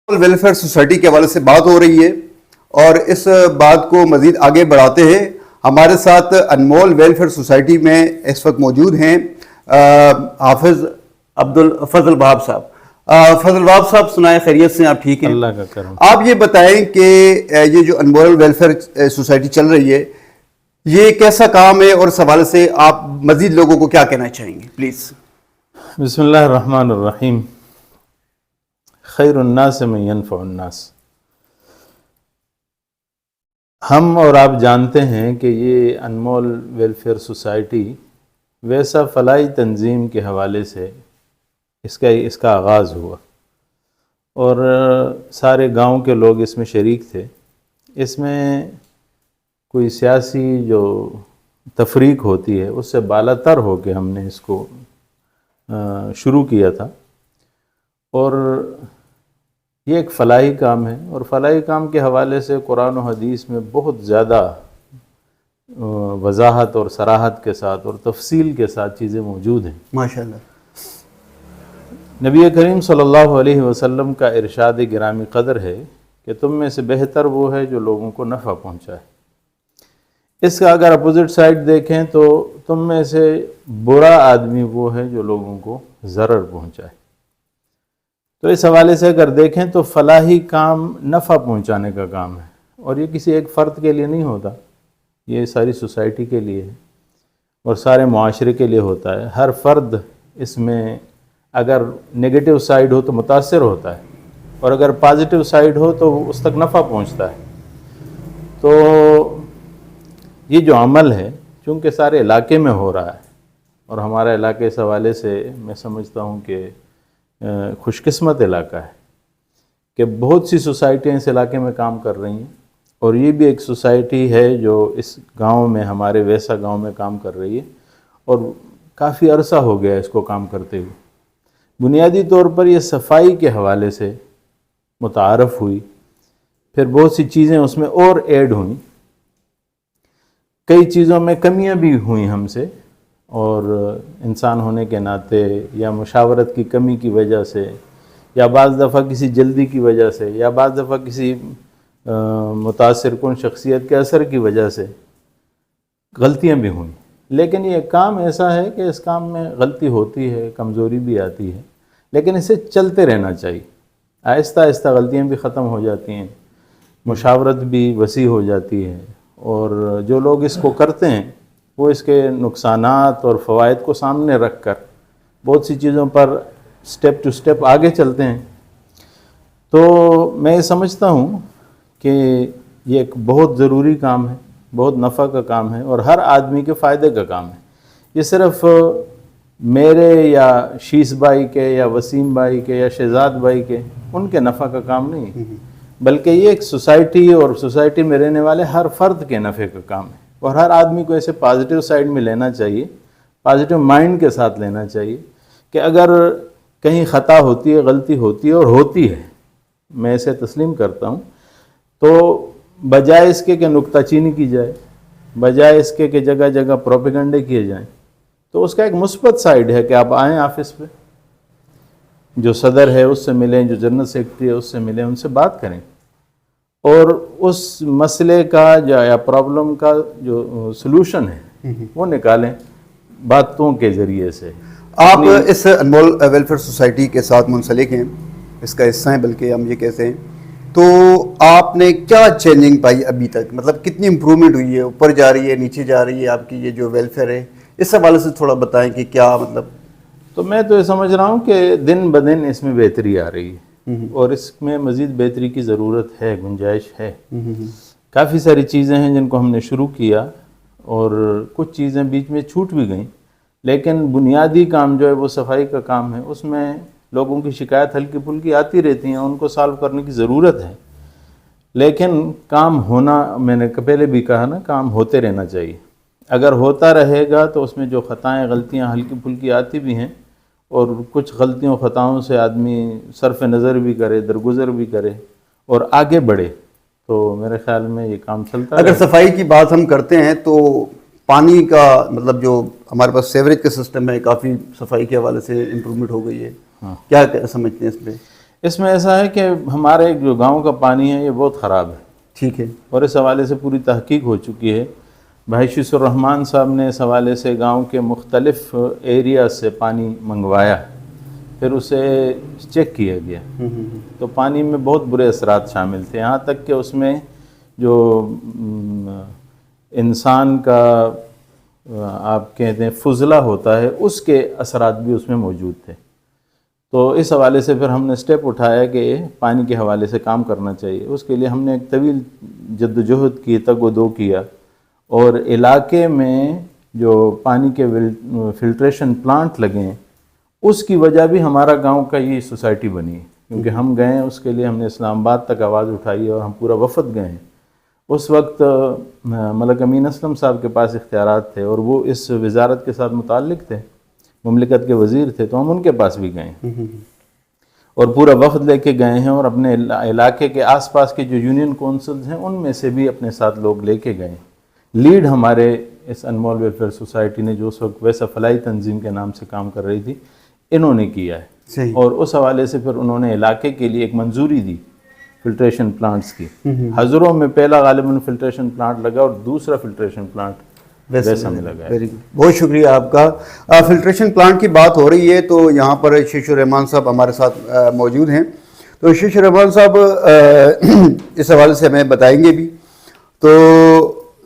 Welfare society کے حوالے سے بات ہو رہی ہے اور اس بات کو مزید آگے بڑھاتے ہیں ہمارے ساتھ انمول ویلفیئر سوسائٹی میں اس وقت موجود ہیں حافظ عبدالفضل وہاب صاحب۔ فضل وہاب صاحب سنائیں، خیریت سے؟ آپ ٹھیک ہیں؟ اللہ کا کرم۔ آپ یہ بتائیں کہ یہ جو انمول ویلفیئر سوسائٹی چل رہی ہے یہ کیسا کام ہے اور اس حوالے سے آپ مزید لوگوں کو کیا کہنا چاہیں گے پلیز؟ بسم اللہ الرحمن الرحیم۔ خیر الناس من ینفع الناس۔ ہم اور آپ جانتے ہیں کہ یہ انمول ویلفیئر سوسائٹی ویسا فلاحی تنظیم کے حوالے سے اس کا آغاز ہوا اور سارے گاؤں کے لوگ اس میں شریک تھے۔ اس میں کوئی سیاسی جو تفریق ہوتی ہے اس سے بالاتر ہو کے ہم نے اس کو شروع کیا تھا، اور یہ ایک فلاحی کام ہے، اور فلاحی کام کے حوالے سے قرآن و حدیث میں بہت زیادہ وضاحت اور صراحت کے ساتھ اور تفصیل کے ساتھ چیزیں موجود ہیں۔ ماشاءاللہ۔ نبی کریم صلی اللہ علیہ وسلم کا ارشاد گرامی قدر ہے کہ تم میں سے بہتر وہ ہے جو لوگوں کو نفع پہنچائے۔ اس کا اگر اپوزٹ سائڈ دیکھیں تو تم میں سے برا آدمی وہ ہے جو لوگوں کو ضرر پہنچائے۔ تو اس حوالے سے اگر دیکھیں تو فلاحی کام نفع پہنچانے کا کام ہے، اور یہ کسی ایک فرد کے لیے نہیں ہوتا، یہ ساری سوسائٹی کے لیے ہے اور سارے معاشرے کے لیے ہوتا ہے۔ ہر فرد اس میں اگر نگیٹو سائیڈ ہو تو متاثر ہوتا ہے، اور اگر پازیٹیو سائیڈ ہو تو اس تک نفع پہنچتا ہے۔ تو یہ جو عمل ہے چونکہ سارے علاقے میں ہو رہا ہے، اور ہمارا علاقے اس حوالے سے میں سمجھتا ہوں کہ خوش قسمت علاقہ ہے کہ بہت سی سوسائٹیاں اس علاقے میں کام کر رہی ہیں، اور یہ بھی ایک سوسائٹی ہے جو اس گاؤں میں، ہمارے ویسا گاؤں میں کام کر رہی ہے، اور کافی عرصہ ہو گیا اس کو کام کرتے ہوئے۔ بنیادی طور پر یہ صفائی کے حوالے سے متعارف ہوئی، پھر بہت سی چیزیں اس میں اور ایڈ ہوئیں، کئی چیزوں میں کمیاں بھی ہوئیں ہم سے، اور انسان ہونے کے ناطے یا مشاورت کی کمی کی وجہ سے، یا بعض دفعہ کسی جلدی کی وجہ سے، یا بعض دفعہ کسی متاثر کن شخصیت کے اثر کی وجہ سے غلطیاں بھی ہوئیں۔ لیکن یہ کام ایسا ہے کہ اس کام میں غلطی ہوتی ہے، کمزوری بھی آتی ہے، لیکن اسے چلتے رہنا چاہیے۔ آہستہ آہستہ غلطیاں بھی ختم ہو جاتی ہیں، مشاورت بھی وسیع ہو جاتی ہے، اور جو لوگ اس کو کرتے ہیں وہ اس کے نقصانات اور فوائد کو سامنے رکھ کر بہت سی چیزوں پر سٹیپ ٹو سٹیپ آگے چلتے ہیں۔ تو میں یہ سمجھتا ہوں کہ یہ ایک بہت ضروری کام ہے، بہت نفع کا کام ہے، اور ہر آدمی کے فائدے کا کام ہے۔ یہ صرف میرے یا شیس بھائی کے یا وسیم بھائی کے یا شہزاد بھائی کے ان کے نفع کا کام نہیں، بلکہ یہ ایک سوسائٹی اور سوسائٹی میں رہنے والے ہر فرد کے نفع کا کام ہے، اور ہر آدمی کو اسے پازیٹیو سائیڈ میں لینا چاہیے، پازیٹیو مائنڈ کے ساتھ لینا چاہیے کہ اگر کہیں خطا ہوتی ہے، غلطی ہوتی ہے، اور ہوتی ہے، میں اسے تسلیم کرتا ہوں، تو بجائے اس کے کہ نکتہ چینی کی جائے، بجائے اس کے کہ جگہ جگہ پروپیگنڈے کیے جائیں، تو اس کا ایک مثبت سائیڈ ہے کہ آپ آئیں آفس پہ، جو صدر ہے اس سے ملیں، جو جنرل سیکرٹری ہے اس سے ملیں، ان سے بات کریں، اور اس مسئلے کا یا پرابلم کا جو سلوشن ہے وہ نکالیں باتوں کے ذریعے سے۔ آپ اس انمول ویلفیئر سوسائٹی کے ساتھ منسلک ہیں، اس کا حصہ ہیں بلکہ ہم یہ کہتے ہیں، تو آپ نے کیا چینجنگ پائی ابھی تک؟ مطلب کتنی امپرومنٹ ہوئی ہے؟ اوپر جا رہی ہے، نیچے جا رہی ہے آپ کی یہ جو ویلفیئر ہے؟ اس حوالے سے تھوڑا بتائیں کہ کیا مطلب۔ تو میں تو یہ سمجھ رہا ہوں کہ دن بدن اس میں بہتری آ رہی ہے، اور اس میں مزید بہتری کی ضرورت ہے، گنجائش ہے۔ کافی ساری چیزیں ہیں جن کو ہم نے شروع کیا، اور کچھ چیزیں بیچ میں چھوٹ بھی گئیں، لیکن بنیادی کام جو ہے وہ صفائی کا کام ہے، اس میں لوگوں کی شکایت ہلکی پھلکی آتی رہتی ہیں، ان کو سالو کرنے کی ضرورت ہے، لیکن کام ہونا، میں نے پہلے بھی کہا نا، کام ہوتے رہنا چاہیے۔ اگر ہوتا رہے گا تو اس میں جو خطائیں غلطیاں ہلکی پھلکی آتی بھی ہیں، اور کچھ غلطیوں خطاؤں سے آدمی صرف نظر بھی کرے، درگزر بھی کرے اور آگے بڑھے، تو میرے خیال میں یہ کام چلتا ہے۔ اگر صفائی کی بات ہم کرتے ہیں تو پانی کا مطلب جو ہمارے پاس سیوریج کا سسٹم ہے، کافی صفائی کے حوالے سے امپرومنٹ ہو گئی ہے، کیا سمجھتے ہیں اس پہ؟ اس میں ایسا ہے کہ ہمارے جو گاؤں کا پانی ہے یہ بہت خراب ہے، ٹھیک ہے، اور اس حوالے سے پوری تحقیق ہو چکی ہے. بھائی شیس الرحمان صاحب نے اس حوالے سے گاؤں کے مختلف ایریا سے پانی منگوایا، پھر اسے چیک کیا گیا تو پانی میں بہت برے اثرات شامل تھے، یہاں تک کہ اس میں جو انسان کا آپ کہتے ہیں فضلہ ہوتا ہے اس کے اثرات بھی اس میں موجود تھے. تو اس حوالے سے پھر ہم نے سٹیپ اٹھایا کہ پانی کے حوالے سے کام کرنا چاہیے. اس کے لیے ہم نے ایک طویل جدوجہد کی، تگ و دو کیا، اور علاقے میں جو پانی کے فلٹریشن پلانٹ لگیں اس کی وجہ بھی ہمارا گاؤں کا یہ سوسائٹی بنی ہے، کیونکہ ہم گئے ہیں اس کے لیے، ہم نے اسلام آباد تک آواز اٹھائی اور ہم پورا وفد گئے ہیں. اس وقت ملک امین اسلم صاحب کے پاس اختیارات تھے اور وہ اس وزارت کے ساتھ متعلق تھے، مملکت کے وزیر تھے، تو ہم ان کے پاس بھی گئے ہیں اور پورا وفد لے کے گئے ہیں، اور اپنے علاقے کے آس پاس کے جو یونین کونسلز ہیں ان میں سے بھی اپنے ساتھ لوگ لے کے گئے. لیڈ ہمارے اس انمول ویلفیئر سوسائٹی نے، جو اس وقت ویسا فلاحی تنظیم کے نام سے کام کر رہی تھی، انہوں نے کیا ہے. صحیح. اور اس حوالے سے پھر انہوں نے علاقے کے لیے ایک منظوری دی فلٹریشن پلانٹس کی. ہزروں میں پہلا غالباً فلٹریشن پلانٹ لگا اور دوسرا فلٹریشن پلانٹ ویسا میں لگا ہے. بہت شکریہ آپ کا. فلٹریشن پلانٹ کی بات ہو رہی ہے تو یہاں پر شیش الرحمان صاحب ہمارے ساتھ موجود ہیں. تو شیش الرحمان صاحب اس حوالے سے ہمیں بتائیں گے بھی. تو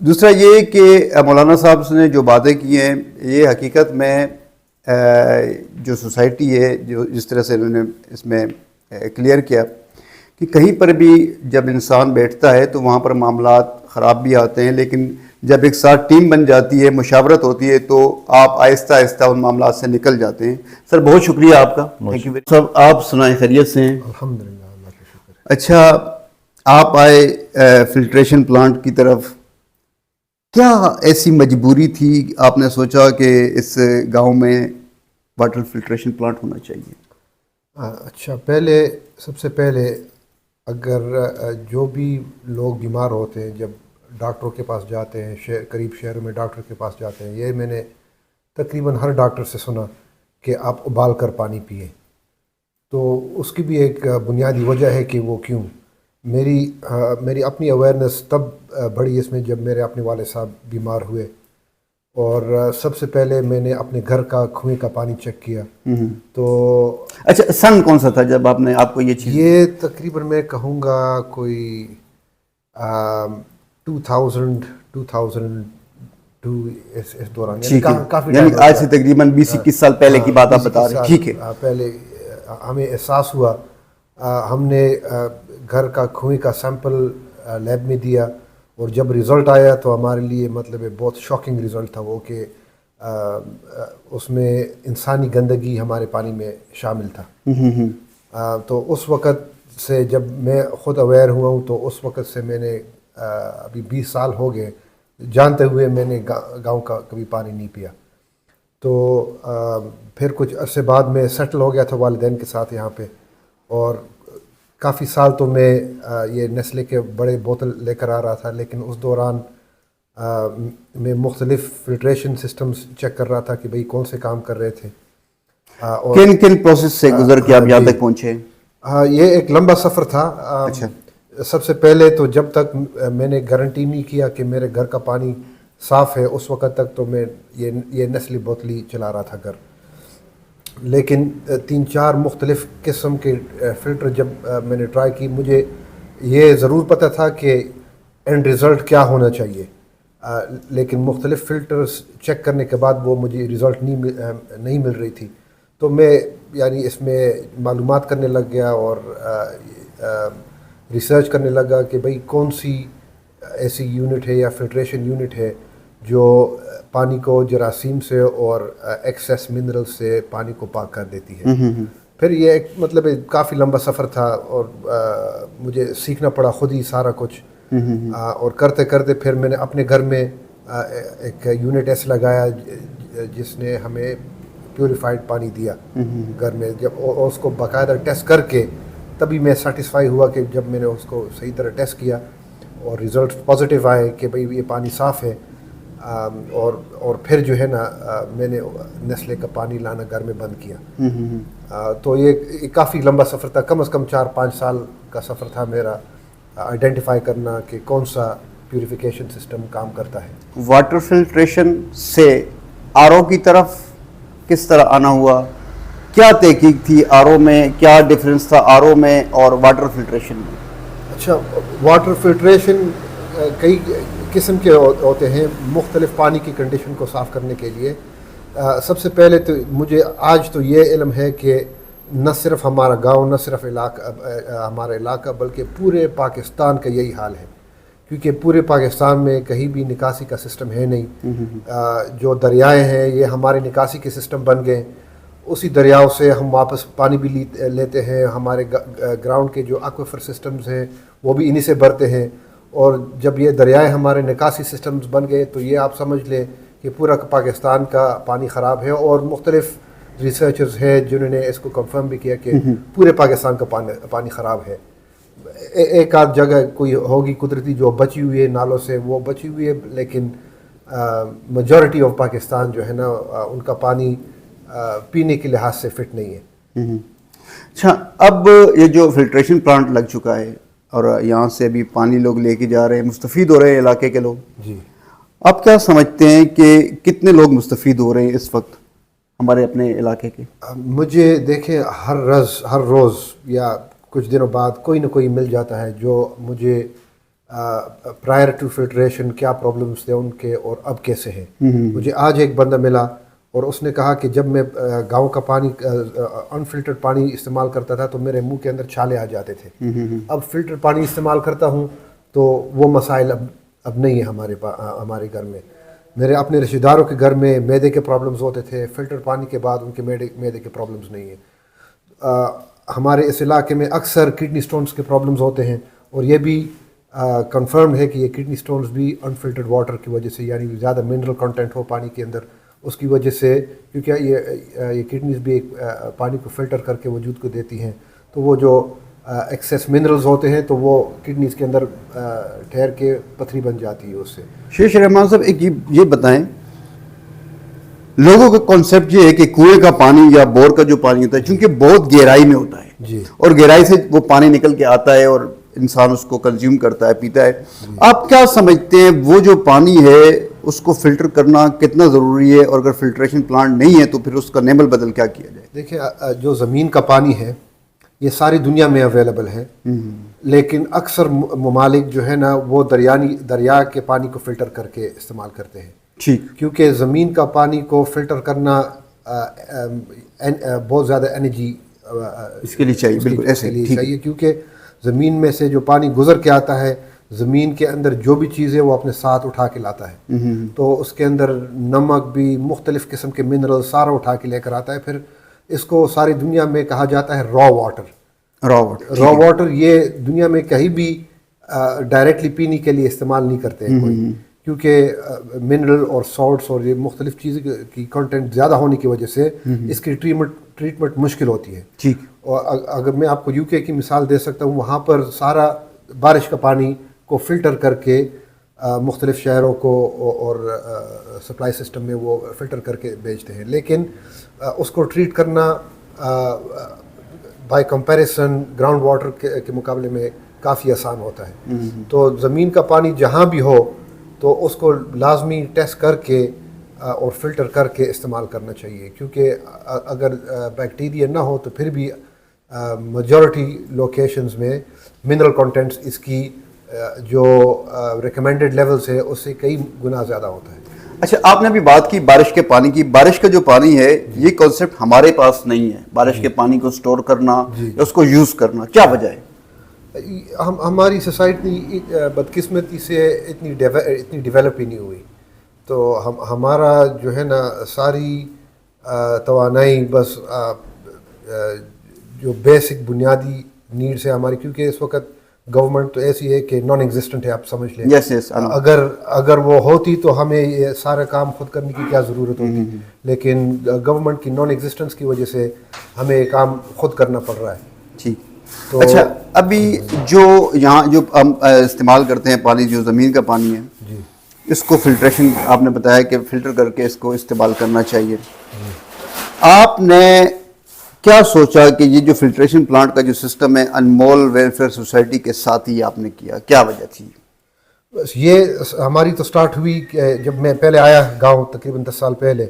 دوسرا یہ کہ مولانا صاحب نے جو باتیں کی ہیں یہ حقیقت میں جو سوسائٹی ہے، جو جس طرح سے انہوں نے اس میں کلیئر کیا کہ کہیں پر بھی جب انسان بیٹھتا ہے تو وہاں پر معاملات خراب بھی آتے ہیں، لیکن جب ایک ساتھ ٹیم بن جاتی ہے، مشاورت ہوتی ہے، تو آپ آہستہ آہستہ ان معاملات سے نکل جاتے ہیں. سر بہت شکریہ آپ کا. تھینک یو صاحب. آپ سنائیں، خیریت سے ہیں؟ الحمدللہ، اللہ کا شکر ہے. اچھا، آپ آئے فلٹریشن پلانٹ کی طرف، کیا ایسی مجبوری تھی آپ نے سوچا کہ اس گاؤں میں واٹر فلٹریشن پلانٹ ہونا چاہیے؟ اچھا، سب سے پہلے اگر جو بھی لوگ بیمار ہوتے ہیں، جب ڈاکٹروں کے پاس جاتے ہیں، قریب شہروں میں ڈاکٹر کے پاس جاتے ہیں، یہ میں نے تقریباً ہر ڈاکٹر سے سنا کہ آپ ابال کر پانی پئیں. تو اس کی بھی ایک بنیادی وجہ ہے کہ وہ کیوں. میری اپنی اویئرنیس تب بڑھی اس میں جب میرے اپنے والد صاحب بیمار ہوئے، اور سب سے پہلے میں نے اپنے گھر کا کنویں کا پانی چیک کیا. تو اچھا، سن کون سا تھا جب آپ کو یہ چیز؟ یہ تقریباً میں کہوں گا کوئی 2002 اس دوران، کافی یعنی آج سے تقریباً 20-21 سال پہلے کی بات آپ بتا رہے ہیں. ٹھیک ہے. پہلے ہمیں احساس ہوا، ہم نے گھر کا کنویں کا سیمپل لیب میں دیا، اور جب رزلٹ آیا تو ہمارے لیے مطلب بہت شاکنگ رزلٹ تھا وہ، کہ اس میں انسانی گندگی ہمارے پانی میں شامل تھا. تو اس وقت سے جب میں خود اویئر ہوا ہوں، تو اس وقت سے میں نے ابھی 20 سال ہو گئے جانتے ہوئے میں نے گاؤں کا کبھی پانی نہیں پیا. تو پھر کچھ عرصے بعد میں سیٹل ہو گیا تھا والدین کے ساتھ یہاں پہ، اور کافی سال تو میں یہ نیسلے کے بڑے بوتل لے کر آ رہا تھا، لیکن اس دوران میں مختلف فلٹریشن سسٹمز چیک کر رہا تھا کہ بھئی کون سے کام کر رہے تھے. اور کن پروسیس سے گزر کے آپ یہاں تک پہنچے؟ یہ ایک لمبا سفر تھا. اچھا. سب سے پہلے تو جب تک میں نے گارنٹی نہیں کیا کہ میرے گھر کا پانی صاف ہے، اس وقت تک تو میں یہ نسلی بوتلی چلا رہا تھا گھر. لیکن 3-4 مختلف قسم کے فلٹر جب میں نے ٹرائی کی، مجھے یہ ضرور پتہ تھا کہ اینڈ رزلٹ کیا ہونا چاہیے، لیکن مختلف فلٹرز چیک کرنے کے بعد وہ مجھے رزلٹ نہیں مل رہی تھی. تو میں یعنی اس میں معلومات کرنے لگ گیا اور ریسرچ کرنے لگا کہ بھئی کون سی ایسی یونٹ ہے یا فلٹریشن یونٹ ہے جو پانی کو جراثیم سے اور ایکسیس منرل سے پانی کو پاک کر دیتی ہے. پھر یہ ایک مطلب کافی لمبا سفر تھا، اور مجھے سیکھنا پڑا خود ہی سارا کچھ. اور کرتے کرتے پھر میں نے اپنے گھر میں ایک یونٹ ایسے لگایا جس نے ہمیں پیوریفائڈ پانی دیا گھر میں. جب اس کو باقاعدہ ٹیسٹ کر کے تبھی میں سیٹسفائی ہوا کہ جب میں نے اس کو صحیح طرح ٹیسٹ کیا اور رزلٹ پازیٹیو آئے کہ بھئی یہ پانی صاف ہے. اور پھر جو ہے نا میں نے نیسلے کا پانی لانا گھر میں بند کیا. تو یہ کافی لمبا سفر تھا, کم از کم 4-5 سال کا سفر تھا میرا آئیڈینٹیفائی کرنا کہ کون سا پیوریفیکیشن سسٹم کام کرتا ہے. واٹر فلٹریشن سے آر او کی طرف کس طرح آنا ہوا؟ کیا تحقیق تھی آر او میں؟ کیا ڈفرینس تھا آر او میں اور واٹر فلٹریشن میں؟ اچھا, واٹر فلٹریشن کئی قسم کے ہوتے ہیں مختلف پانی کی کنڈیشن کو صاف کرنے کے لیے. سب سے پہلے تو مجھے آج تو یہ علم ہے کہ نہ صرف ہمارا گاؤں, نہ صرف ہمارا علاقہ, بلکہ پورے پاکستان کا یہی حال ہے, کیونکہ پورے پاکستان میں کہیں بھی نکاسی کا سسٹم ہے نہیں. جو دریائے ہیں یہ ہمارے نکاسی کے سسٹم بن گئے, اسی دریاؤں سے ہم واپس پانی بھی لیتے ہیں. ہمارے گراؤنڈ کے جو ایکویفر سسٹمز ہیں وہ بھی انہی سے بھرتے ہیں, اور جب یہ دریائے ہمارے نکاسی سسٹمز بن گئے تو یہ آپ سمجھ لیں کہ پورا پاکستان کا پانی خراب ہے. اور مختلف ریسرچرز ہیں جنہوں نے اس کو کنفرم بھی کیا کہ پورے پاکستان کا پانی خراب ہے. ایک آدھ جگہ کوئی ہوگی قدرتی جو بچی ہوئی ہے نالوں سے, وہ بچی ہوئی ہے, لیکن میجورٹی آف پاکستان جو ہے نا ان کا پانی پینے کے لحاظ سے فٹ نہیں ہے. اچھا, اب یہ جو فلٹریشن پلانٹ لگ چکا ہے اور یہاں سے ابھی پانی لوگ لے کے جا رہے ہیں, مستفید ہو رہے ہیں علاقے کے لوگ, جی آپ کیا سمجھتے ہیں کہ کتنے لوگ مستفید ہو رہے ہیں اس وقت ہمارے اپنے علاقے کے؟ مجھے دیکھیں ہر روز یا کچھ دنوں بعد کوئی نہ کوئی مل جاتا ہے جو مجھے پرائر ٹو فلٹریشن کیا پرابلمس تھے ان کے اور اب کیسے ہیں. مجھے آج ایک بندہ ملا اور اس نے کہا کہ جب میں گاؤں کا پانی انفلٹرڈ پانی استعمال کرتا تھا تو میرے منہ کے اندر چھالے آ جاتے تھے. اب فلٹر پانی استعمال کرتا ہوں تو وہ مسائل اب نہیں ہے ہمارے گھر میں. میرے اپنے رشتہ داروں کے گھر میں معدے کے پرابلمز ہوتے تھے, فلٹر پانی کے بعد ان کے معدے کے پرابلمز نہیں ہیں. ہمارے اس علاقے میں اکثر کڈنی سٹونز کے پرابلمز ہوتے ہیں, اور یہ بھی کنفرمڈ ہے کہ یہ کڈنی سٹونز بھی انفلٹرڈ واٹر کی وجہ سے, یعنی زیادہ منرل کنٹینٹ ہو پانی کے اندر, اس کی وجہ سے, کیونکہ یہ کڈنیز بھی پانی کو فلٹر کر کے وجود کو دیتی ہیں, تو وہ جو ایکسیس منرلز ہوتے ہیں تو وہ کڈنیز کے اندر ٹھہر کے پتھری بن جاتی ہے اس سے. شیخ رحمان صاحب, ایک یہ بتائیں, لوگوں کا کانسیپٹ یہ ہے کہ کنویں کا پانی یا بور کا جو پانی ہوتا ہے چونکہ بہت گہرائی میں ہوتا ہے, جی, اور گہرائی سے وہ پانی نکل کے آتا ہے اور انسان اس کو کنزیوم کرتا ہے, پیتا ہے. آپ کیا سمجھتے ہیں وہ جو پانی ہے اس کو فلٹر کرنا کتنا ضروری ہے, اور اگر فلٹریشن پلانٹ نہیں ہے تو پھر اس کا نعمل بدل کیا کیا جائے؟ دیکھیں, جو زمین کا پانی ہے یہ ساری دنیا میں اویلیبل ہے, لیکن اکثر ممالک جو ہے نا وہ دریا کے پانی کو فلٹر کر کے استعمال کرتے ہیں. ٹھیک, کیونکہ زمین کا پانی کو فلٹر کرنا بہت زیادہ انرجی اس کے لیے چاہیے, بالکل ایسے چاہیے, کیونکہ زمین میں سے جو پانی گزر کے آتا ہے, زمین کے اندر جو بھی چیزیں وہ اپنے ساتھ اٹھا کے لاتا ہے, تو اس کے اندر نمک بھی, مختلف قسم کے منرل سارا اٹھا کے لے کر آتا ہے. پھر اس کو ساری دنیا میں کہا جاتا ہے را واٹر. یہ دنیا میں کہیں بھی ڈائریکٹلی پینے کے لیے استعمال نہیں کرتے ہیں کوئی, کیونکہ منرل اور سالٹس اور یہ مختلف چیزیں کی کنٹینٹ زیادہ ہونے کی وجہ سے اس کی ٹریٹمنٹ مشکل ہوتی ہے. ٹھیک, اور اگر میں آپ کو یو کے کی مثال دے سکتا ہوں, وہاں پر سارا بارش کا پانی کو فلٹر کر کے مختلف شہروں کو اور سپلائی سسٹم میں وہ فلٹر کر کے بیچتے ہیں, لیکن اس کو ٹریٹ کرنا بائی کمپیریسن گراؤنڈ واٹر کے مقابلے میں کافی آسان ہوتا ہے. تو زمین کا پانی جہاں بھی ہو تو اس کو لازمی ٹیسٹ کر کے اور فلٹر کر کے استعمال کرنا چاہیے, کیونکہ اگر بیکٹیریا نہ ہو تو پھر بھی میجورٹی لوکیشنز میں منرل کنٹینٹس اس کی جو ریکمینڈڈ لیولز ہے اس سے کئی گنا زیادہ ہوتا ہے. اچھا, آپ نے ابھی بات کی بارش کے پانی کی. بارش کا جو پانی ہے یہ کانسیپٹ ہمارے پاس نہیں ہے, بارش کے پانی کو سٹور کرنا, اس کو یوز کرنا, کیا وجہ ہے؟ ہماری سوسائٹی بدقسمتی سے اتنی ڈیولپ ہی نہیں ہوئی, تو ہمارا جو ہے نا ساری توانائی بس جو بیسک بنیادی نیڈس ہے ہماری, کیونکہ اس وقت گورنمنٹ تو ایسی ہے کہ نان ایگزسٹنٹ ہے, آپ سمجھ لیں. yes, اگر وہ ہوتی تو ہمیں یہ سارا کام خود کرنے کی کیا ضرورت ہوتی, لیکن گورنمنٹ کی نان ایگزسٹنس کی وجہ سے ہمیں یہ کام خود کرنا پڑ رہا ہے. ٹھیک, اچھا, ابھی جو یہاں جو ہم استعمال کرتے ہیں پانی, جو زمین کا پانی ہے, جی, اس کو فلٹریشن آپ نے بتایا کہ فلٹر کر کے اس کو استعمال کرنا چاہیے. آپ نے کیا سوچا کہ یہ جو فلٹریشن پلانٹ کا جو سسٹم ہے انمول ویلفیئر سوسائٹی کے ساتھ ہی آپ نے کیا, کیا وجہ تھی؟ بس یہ ہماری تو سٹارٹ ہوئی کہ جب میں پہلے آیا گاؤں تقریباً 10 سال پہلے,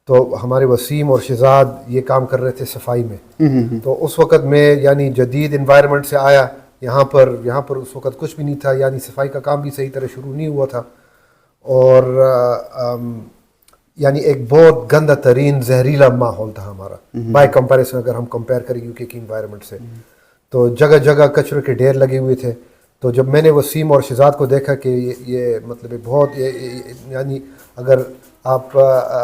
تو ہمارے وسیم اور شہزاد یہ کام کر رہے تھے صفائی میں. تو اس وقت میں یعنی جدید انوائرمنٹ سے آیا یہاں پر اس وقت کچھ بھی نہیں تھا, یعنی صفائی کا کام بھی صحیح طرح شروع نہیں ہوا تھا, اور یعنی ایک بہت گندہ ترین زہریلا ماحول تھا ہمارا بائی کمپیریزن. اگر ہم کمپیئر کریں یو کے کی انوائرمنٹ سے, تو جگہ جگہ کچرے کے ڈھیر لگے ہوئے تھے. تو جب میں نے وسیم اور شہزاد کو دیکھا کہ یہ مطلب بہت یعنی اگر آپ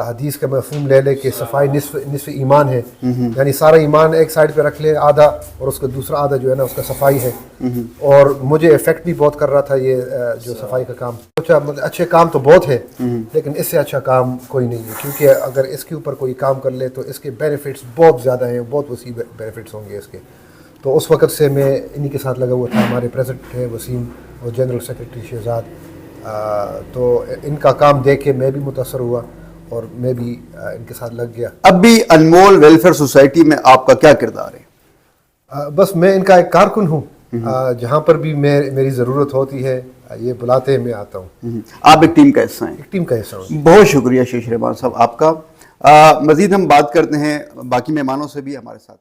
حدیث کا مفہوم لے لیں کہ صفائی نصف ایمان ہے, یعنی سارا ایمان ایک سائڈ پہ رکھ لے آدھا, اور اس کا دوسرا آدھا جو ہے نا اس کا صفائی ہے. اور مجھے افیکٹ بھی بہت کر رہا تھا یہ جو صفائی کا کام. سوچا مطلب اچھے کام تو بہت ہے لیکن اس سے اچھا کام کوئی نہیں ہے, کیونکہ اگر اس کے اوپر کوئی کام کر لے تو اس کے بینیفٹس بہت زیادہ ہیں, بہت وسیع بینیفٹس ہوں گے اس کے. تو اس وقت سے میں انہی کے ساتھ لگا ہوا تھا. ہمارے پریزیڈنٹ ہے وسیم اور جنرل سیکرٹری شہزاد, تو ان کا کام دیکھ کے میں بھی متاثر ہوا اور میں بھی ان کے ساتھ لگ گیا. اب بھی انمول ویلفیئر سوسائٹی میں آپ کا کیا کردار ہے؟ بس میں ان کا ایک کارکن ہوں, جہاں پر بھی میری ضرورت ہوتی ہے یہ بلاتے ہیں, میں آتا ہوں. آپ ایک ٹیم کا حصہ ہیں؟ ایک ٹیم کا حصہ ہوں. بہت شکریہ شیش رحمان صاحب آپ کا. مزید ہم بات کرتے ہیں باقی مہمانوں سے بھی, ہمارے ساتھ.